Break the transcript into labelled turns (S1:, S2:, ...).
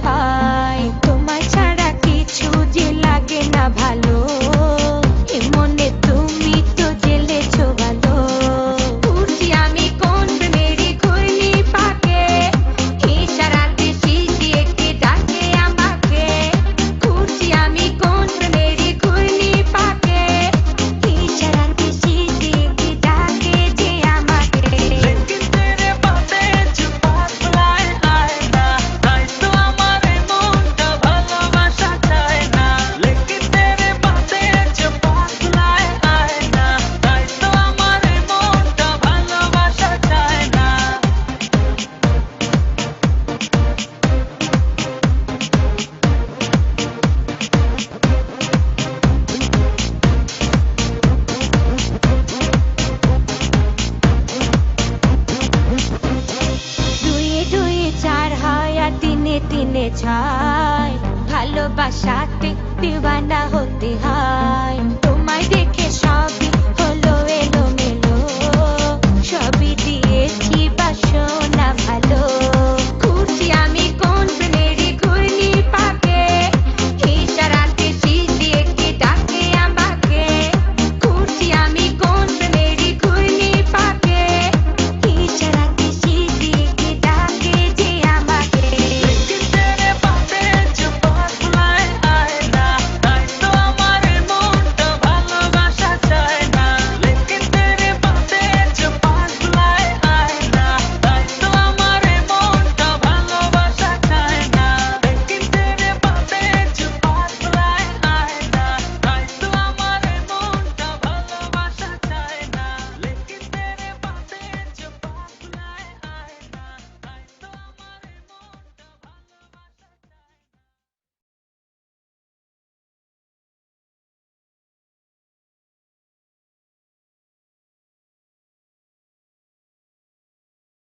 S1: ভাই তোমার ছাড়া কিছু যে লাগে না ভালো এ মনে তুমি তো জেলেছো ভালো উঠছি আমি কোন প্রেমেরই ঘূর্ণি পাকে ইশারাতে শিশিয়ে কে ডাকে আমাকে উঠছি আমি কোন প্রেমেরই ঘূর্ণি পাকে ইশারাতে শিশিয়ে কে ডাকে যে আমাকে
S2: लेकिन तेरे बातें जो पास लाए आए ना তাই তো আমার এই মনটা ভালোবাসা চায় না लेकिन तेरे बातें जो पास लाए आए ना তাই তো আমার এই মনটা ভালোবাসা চায় না
S1: দুয়ে দুয়ে চার হয় আর তিনে তিনে ছয় ভালোবাসাতে দিওয়ানা হতে হয়